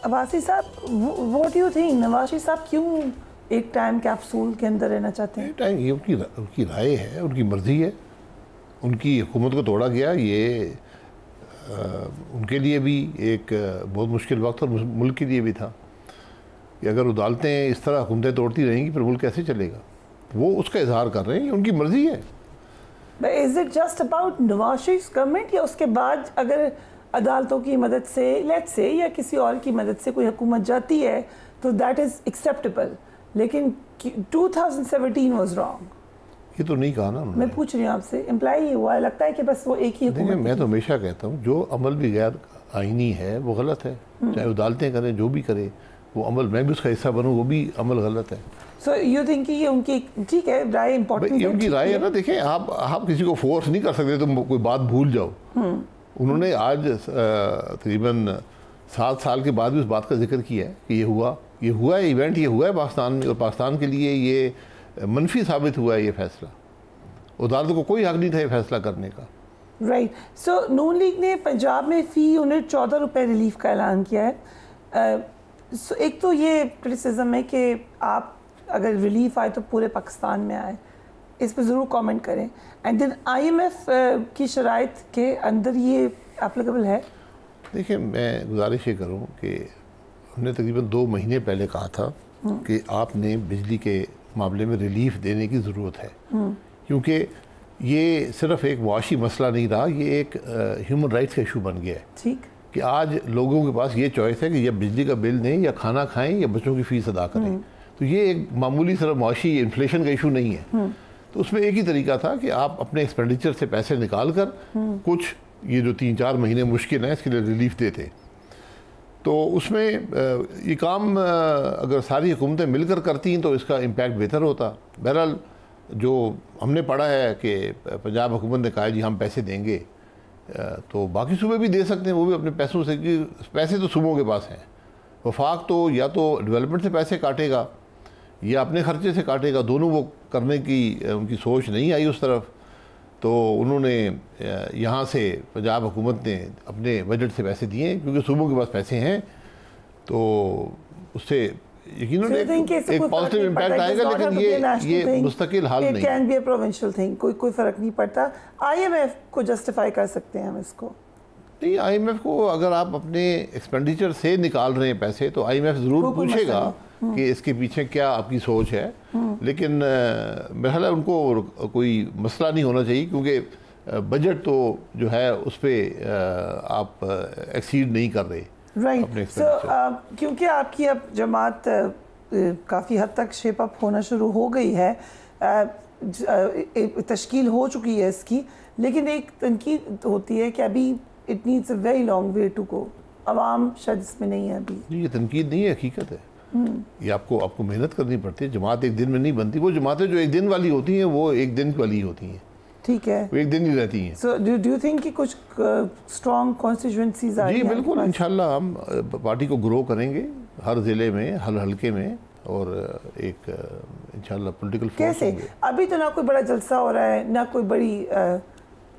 अब्बासी साहब, what do you think, Nawaz Sharif साहब क्यों एक टाइम कैप्सूल के अंदर रहना चाहते हैं? टाइम ये उनकी राय है, उनकी मर्जी है। उनकी हुकूमत को तोड़ा गया, ये उनके लिए भी एक बहुत मुश्किल वक्त और मुल्क के लिए भी था कि अगर अदालतें इस तरह हुकूमतें तोड़ती रहेंगी फिर मुल्क कैसे चलेगा। वो उसका इजहार कर रहे हैं, उनकी मर्जी है। But is it just about Nawaz Sharif government, या उसके बाद अगर अदालतों की मदद से लेट्स से या किसी और की मदद से कोई हुकूमत जाती है तो दैट इज़ एक्सेप्टेबल, लेकिन 2017 वाज रॉन्ग? ये तो नहीं कहा ना उन्होंने। मैं पूछ रही हूँ आपसे, इम्प्लाई हुआ है, लगता है कि बस वो एक ही देखिए, मैं तो हमेशा कहता हूँ जो अमल भी गैर आईनी है वो गलत है, चाहे अदालतें करें जो भी करे वो अमल, मैं भी उसका हिस्सा बनूँ वो भी अमल गलत है। सो यू थिंक कि ये उनकी ठीक है राय इम्पोर्टेंट है? उनकी राय है ना। देखें, आप किसी को फोर्स नहीं कर सकते तुम कोई बात भूल जाओ। उन्होंने आज तकरीबन 7 साल के बाद भी उस बात का जिक्र किया है कि ये हुआ है इवेंट, ये हुआ है पाकिस्तान में, और पाकिस्तान के लिए ये मनफी साबित हुआ है ये फैसला। अदालत को कोई हक नहीं था ये फैसला करने का। राइट। सो नून लीग ने पंजाब में फ़ी यूनिट 14 रुपये रिलीफ का ऐलान किया है। सो एक तो ये क्रिटिसिज्म है कि आप अगर रिलीफ आए तो पूरे पाकिस्तान में आए, इस पर ज़रूर कमेंट करें। एंड देन IMF की शराइत के अंदर ये एप्लीकेबल है? देखिए, मैं गुजारिश ये करूँ कि हमने तकरीबन 2 महीने पहले कहा था कि आपने बिजली के मामले में रिलीफ देने की ज़रूरत है, क्योंकि ये सिर्फ एक मुआशी मसला नहीं रहा, ये एक ह्यूमन राइट्स का इशू बन गया है। ठीक कि आज लोगों के पास ये चॉइस है कि या बिजली का बिल दें या खाना खाएं या बच्चों की फ़ीस अदा करें। तो ये एक मामूली सिर्फ मुआशी इन्फ्लेशन का इशू नहीं है। तो उसमें एक ही तरीका था कि आप अपने एक्सपेंडिचर से पैसे निकाल कर कुछ ये जो 3-4 महीने मुश्किल हैं इसके लिए रिलीफ देते। तो उसमें ये काम अगर सारी हुकूमतें मिलकर करती हैं तो इसका इम्पैक्ट बेहतर होता। बहरहाल जो हमने पढ़ा है कि पंजाब हुकूमत ने कहा जी हम पैसे देंगे, तो बाकी सूबे भी दे सकते हैं वो भी अपने पैसों से, कि पैसे तो सूबों के पास हैं। वफाक तो या तो डेवलपमेंट से पैसे काटेगा या अपने खर्चे से काटेगा, दोनों वो करने की उनकी सोच नहीं आई उस तरफ। तो उन्होंने यहाँ से पंजाब हुकूमत ने अपने बजट से पैसे दिए क्योंकि सूबों के पास पैसे हैं, तो उससे यकीनन एक पॉजिटिव इम्पैक्ट आएगा। लेकिन ये मुस्तकिल हाल नहीं, can be a provincial thing, कोई फ़र्क नहीं पड़ता। IMF को जस्टिफाई कर सकते हैं हम इसको? नहीं, IMF को अगर आप अपने एक्सपेंडिचर से निकाल रहे हैं पैसे तो IMF ज़रूर पूछेगा कि इसके पीछे क्या आपकी सोच है। लेकिन मेरा ख्याल है उनको कोई मसला नहीं होना चाहिए, क्योंकि बजट तो जो है उस पर आप एक्सीड नहीं कर रहे। राइट। सो क्योंकि आपकी अब जमात काफ़ी हद तक शेप अप होना शुरू हो गई है, तश्कील हो चुकी है इसकी, लेकिन एक तनकीद होती है कि अभी it needs a very long way to go, अवाम शायद इसमें नहीं है अभी। ये तनकीद नहीं है, हकीकत है। ये आपको मेहनत करनी पड़ती है। जमात एक दिन में नहीं बनती। वो जमातें जो एक दिन वाली होती हैं वो एक दिन वाली होती हैं, ठीक है, वो एक दिन ही रहती हैं। सो डू यू थिंक कि कुछ स्ट्रॉन्ग कॉन्स्टिट्यूएंसीज आ रही हैं? जी बिल्कुल, इंशाल्लाह हम पार्टी को ग्रो करेंगे हर ज़िले में, हर हल्के में, और एक इंशाल्लाह पॉलिटिकल फोर्स। कैसे? अभी तो ना कोई बड़ा जलसा हो रहा है, ना कोई बड़ी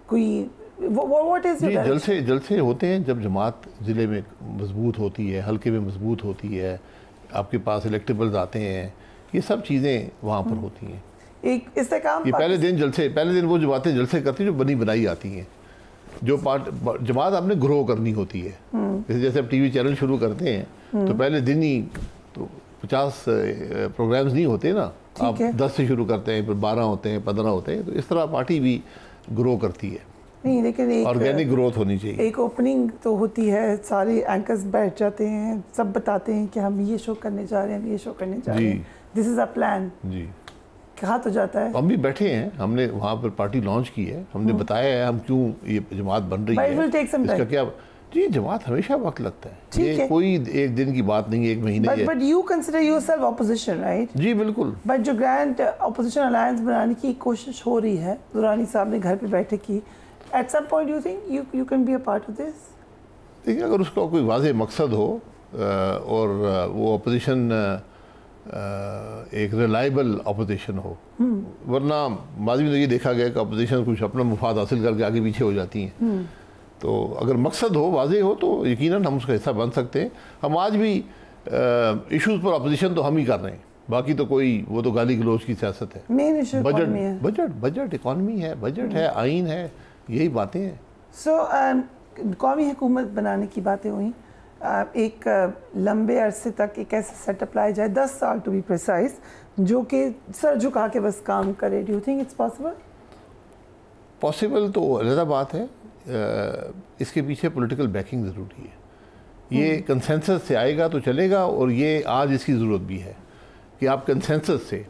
कोई व्हाट इज योर जलसे होते हैं जब जमात ज़िले में मजबूत होती है, हल्के में मजबूत होती है, आपके पास इलेक्टेबल्स आते हैं, ये सब चीज़ें वहाँ पर होती हैं। एक इस्तेकाम ये पहले दिन वो जमातें जलसे करती हैं जो बनी बनाई आती हैं, जो जमात आपने ग्रो करनी होती है। जैसे अब TV चैनल शुरू करते हैं तो पहले दिन ही तो 50 प्रोग्राम्स नहीं होते ना, आप 10 से शुरू करते हैं, फिर 12 होते हैं, 15 होते हैं। तो इस तरह पार्टी भी ग्रो करती है। नहीं, लेकिन एक ऑर्गेनिक ग्रोथ होनी चाहिए। एक ओपनिंग तो होती है, सारे एंकर्स बैठ जाते हैं, सब बताते हैं कि हम ये शो करने जा रहे हैं, हम ये शो करने जा रहे हैं, दिस इज़ अ प्लान जी, कहा तो जाता है। हम भी बैठे हैं, हमने वहाँ पर पार्टी लॉन्च की है, हमने बताया है हम क्यों ये जमात बन रही है, इसका क्या। जी, जमात हमेशा वक्त लगता है, ये कोई एक दिन की बात नहीं है, एक महीने है। But you consider yourself opposition, right? जी बिल्कुल। बट जो ग्रैंड ऑपोजिशन अलायंस बनाने की कोशिश हो रही है, दुरानी साहब ने घर पे बैठक की, at some point you think you can be a part of this? देखिए, अगर उसका कोई वाज़ेह मकसद हो और वो अपोजिशन एक रिलायबल अपोजिशन हो, वरना माजी में तो ये देखा गया कि अपोजिशन कुछ अपना मुफाद हासिल करके आगे पीछे हो जाती हैं। तो अगर मकसद हो, वाज़ेह हो, तो यकीनन हम उसका हिस्सा बन सकते हैं। हम आज भी इश्यूज़ पर अपोजिशन तो हम ही कर रहे हैं, बाकी तो कोई, वो तो गाली गलोच की सियासत है। बजट इकॉनमी है, बजट है, आइन है, यही बातें हैं। कौमी हुकूमत बनाने की बातें हुई, एक लंबे अरसे तक एक ऐसा सेटअप लाया जाए, 10 साल टू बी प्रिसाइज, जो कि सर झुका के बस काम करे। Do you think it's possible? Possible तो अलग बात है, इसके पीछे पॉलिटिकल बैकिंग ज़रूरी है। ये कंसेंसस से आएगा तो चलेगा, और ये आज इसकी ज़रूरत भी है कि आप कंसेंसस से,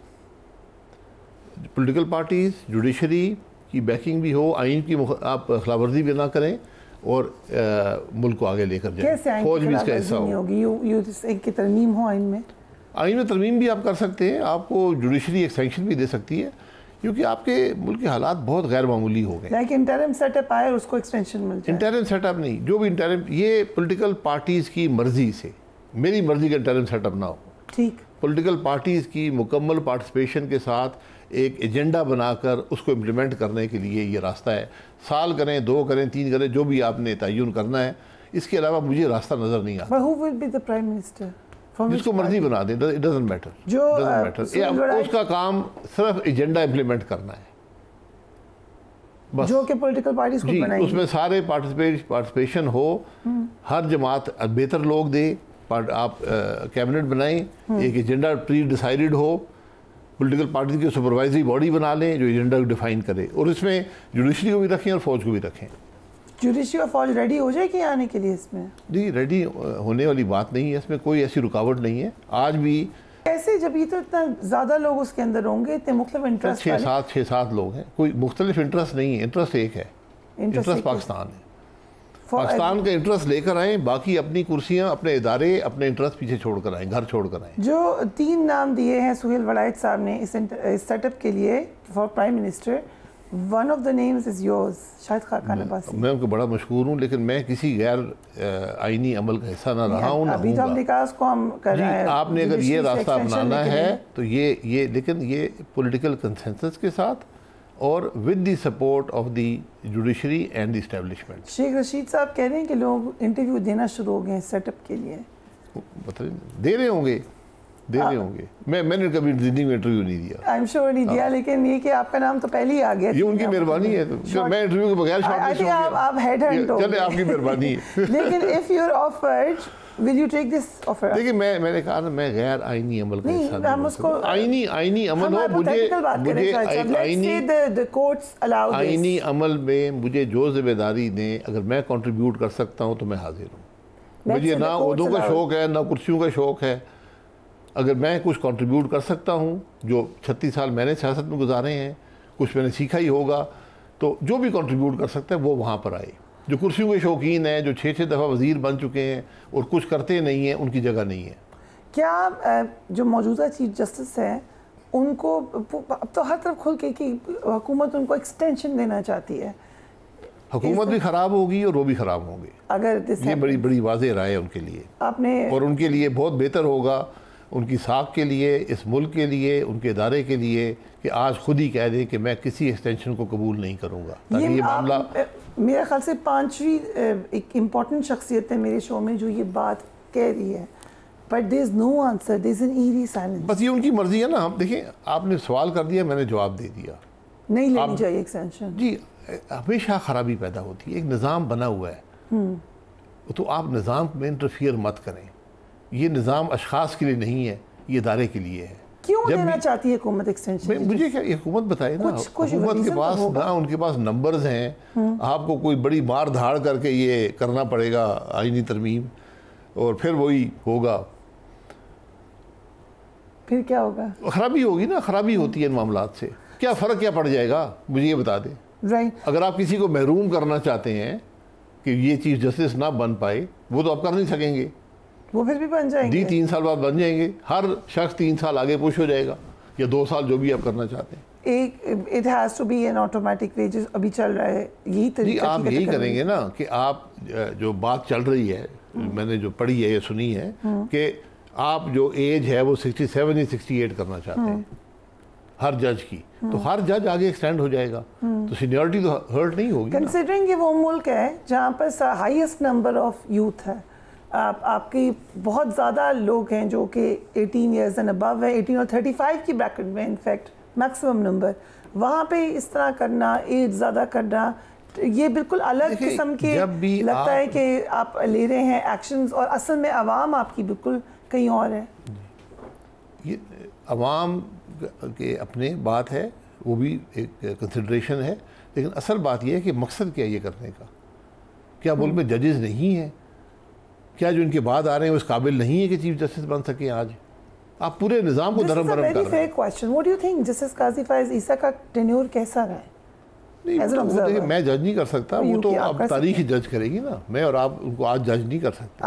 पॉलिटिकल पार्टीज़, जुडिशरी की बैकिंग भी हो, आइन की आप खिलाफवर्जी भी ना करें, और मुल्क को आगे लेकर जाए। फौज भी इसका हिस्सा हो, तरमीम हो आइन में तरमीम भी आप कर सकते हैं। आपको जुडिशरी एक सैंक्शन भी दे सकती है, क्योंकि आपके मुल्क के हालात बहुत गैर मामूली हो गए। लाइक इंटरिम सेटअप आए और उसको एक्सटेंशन मिल जाए। इंटरिम सेटअप नहीं, जो भी इंटरिम, ये पॉलिटिकल पार्टीज़ की मर्जी से, मेरी मर्जी का इंटरिम सेटअप ना हो। ठीक, पॉलिटिकल पार्टीज़ की मुकम्मल पार्टिसिपेशन के साथ एक एजेंडा बनाकर उसको इम्प्लीमेंट करने के लिए ये रास्ता है। साल करें, 2 करें, 3 करें, जो भी आपने तयन करना है, इसके अलावा मुझे रास्ता नज़र नहीं आता। Who will be the prime minister? जिसको मर्जी बना दें, इट डजंट मैटर, उसका काम सिर्फ एजेंडा इम्प्लीमेंट करना है बस, जो कि पॉलिटिकल पार्टीज को बनाएंगी। उसमें सारे पार्टिसिपेशन हो, हर जमात बेहतर लोग दे, आप कैबिनेट बनाएं, एक एजेंडा प्री डिसाइडेड हो, पॉलिटिकल पार्टी की सुपरवाइजरी बॉडी बना लें जो एजेंडा को डिफाइन करे, और इसमें जुडिशरी को भी रखें और फौज को भी रखें। जुडिशरी और फौज रेडी हो जाएगी आने के लिए इसमें? जी, रेडी होने वाली बात नहीं है, इसमें कोई ऐसी रुकावट नहीं है। आज भी कैसे, जब ये तो इतना ज़्यादा लोग उसके अंदर होंगे, इतने मुख्तलिफ इंटरेस्ट, 6-7 लोग हैं, कोई मुख्तलिफ इंटरेस्ट नहीं है, इंटरेस्ट एक है, इंटरेस्ट पाकिस्तान है। पाकिस्तान का इंटरेस्ट लेकर आए, बाकी अपनी कुर्सियां, अपने इदारे, अपने इंटरेस्ट पीछे छोड़कर आए, घर छोड़कर आए। जो 3 नाम दिए हैं सुहेल वलायत साहब ने इस सेटअप के लिए for prime minister, one of the names is yours, Shahid Khaqan Abbasi. मैं उनको बड़ा मशहूर हूँ, लेकिन मैं किसी गैर आईनी अमल का हिस्सा ना रहा हूँ, अभी तो हमने कहा उसको हम कर रहे हैं। आपने अगर ये रास्ता अपनाना है तो ये लेकिन ये पॉलिटिकल कंसेंसस के साथ और with the support of the judiciary and the establishment. Sheikh Rashid साहब कह रहे हैं कि लोग इंटरव्यू देना शुरू हो गए हैं सेटअप के लिए। दे रहे होंगे। मैंने कभी जिंदगी में इंटरव्यू नहीं दिया। आई एम श्योर नहीं दिया, लेकिन ये कि आपका नाम तो पहले ही आ गया। ये उनकी मेहरबानी है, तो मैं इंटरव्यू के बगैर आप हेड हंट हो। चले, आपकी मेहरबानी है। लेकिन if you are offered, will you take this offer? देखिए, मैंने कहा ना, मैं गैर आईनी अमल का हिस्सा नहीं। हम उसको आईनी अमल हो, मुझे आईनी अमल में मुझे जो जिम्मेदारी दें, अगर मैं कंट्रीब्यूट कर सकता हूँ तो मैं हाजिर हूँ। मुझे ना उर्दू का शौक़ है, ना कुर्सियों का शौक़ है। अगर मैं कुछ कंट्रीब्यूट कर सकता हूँ, जो 36 साल मैंने सियासत में गुजारे हैं, कुछ मैंने सीखा ही होगा, तो जो भी कंट्रीब्यूट कर सकता है वो वहाँ पर आए। जो कुर्सियों के शौकीन हैं, जो 6-6 दफ़ा वज़ीर बन चुके हैं और कुछ करते नहीं हैं, उनकी जगह नहीं है। क्या जो मौजूदा चीफ जस्टिस हैं उनको अब तो हर तरफ खुल के कि हुकूमत उनको एक्सटेंशन देना चाहती है, हुकूमत भी ख़राब होगी और वो भी ख़राब होंगे अगर ये बड़ी वाज़ेह राय है उनके लिए आपने, और उनके लिए बहुत बेहतर होगा, उनकी साख के लिए, इस मुल्क के लिए, उनके इदारे के लिए, कि आज खुद ही कह दें कि मैं किसी एक्सटेंशन को कबूल नहीं करूँगा, ताकि ये मामला। मेरा ख्याल से 5वीं एक इम्पॉर्टेंट शख्सियत है मेरे शो में जो ये बात कह रही है, but there is no answer, there is an eerie silence. बस ये उनकी मर्जी है ना। हम देखिए, आपने सवाल कर दिया, मैंने जवाब दे दिया। नहीं लेनी चाहिए एक्सटेंशन। जी, हमेशा ख़राबी पैदा होती है। एक निज़ाम बना हुआ है, तो आप निज़ाम में इंटरफियर मत करें। ये निज़ाम अशखास के लिए नहीं है, ये इदारे के लिए है। क्यों देना चाहती है हुकूमत एक्सटेंशन? मुझे क्या, हुकूमत बताए ना। हुकूमत के पास ना, उनके पास नंबर्स हैं। आपको कोई बड़ी मार धाड़ करके ये करना पड़ेगा आईनी तरमीम, और फिर वही होगा। फिर क्या होगा? खराबी होगी ना। खराबी होती है इन मामलात से। क्या फ़र्क क्या पड़ जाएगा, मुझे ये बता दें। राइट। अगर आप किसी को महरूम करना चाहते हैं कि ये चीफ जस्टिस ना बन पाए, वो तो आप कर नहीं सकेंगे। वो फिर भी बन जाएंगे। 3 साल बाद बन जाएंगे। हर शख्स 3 साल आगे पुश हो जाएगा, या 2 साल, जो भी आप करना चाहते हैं। It has to be an automatic way, जो अभी चल रहा है यही तरीका। जी, आप यही करेंगे ना कि आप जो बात चल रही है, मैंने जो पढ़ी है, ये सुनी है कि आप जो एज है वो 67 या 68 करना चाहते हैं। हर जज की, तो हर जज आगे एक्सटेंड हो जाएगा, तो सीनियरिटी तो हर्ट नहीं होगी। कंसिडरिंग ये वो मुल्क है जहाँ पर हाईएस्ट नंबर ऑफ यूथ है, आपकी बहुत ज़्यादा लोग हैं जो कि 18 ईयर्स एंड अबव है, 18 और 35 की ब्रैकेट में इनफैक्ट मैक्सिमम नंबर, वहाँ पे इस तरह करना, एज ज़्यादा करना, ये बिल्कुल अलग किस्म के लगता है कि आप ले रहे हैं एक्शंस, और असल में आवाम आपकी बिल्कुल कहीं और है। ये आवाम के अपने बात है, वो भी एक कंसिडरेशन है, लेकिन असल बात यह है कि मकसद क्या है ये करने का। क्या मुल्क में जजेस नहीं हैं? क्या जो इनके बाद आ रहे हैं वो इस काबिल नहीं है कि चीफ जस्टिस बन सके? आज आप पूरे निज़ाम को दरम बरम कर रहे हैं। Question, what do you think justice Qazi Faez Isa का टेन्योर कैसा रहा है? नहीं, वो मैं जज नहीं कर सकता, वो तो अब तारीख ही जज करेगी ना, मैं और आप उनको आज जज नहीं कर सकते।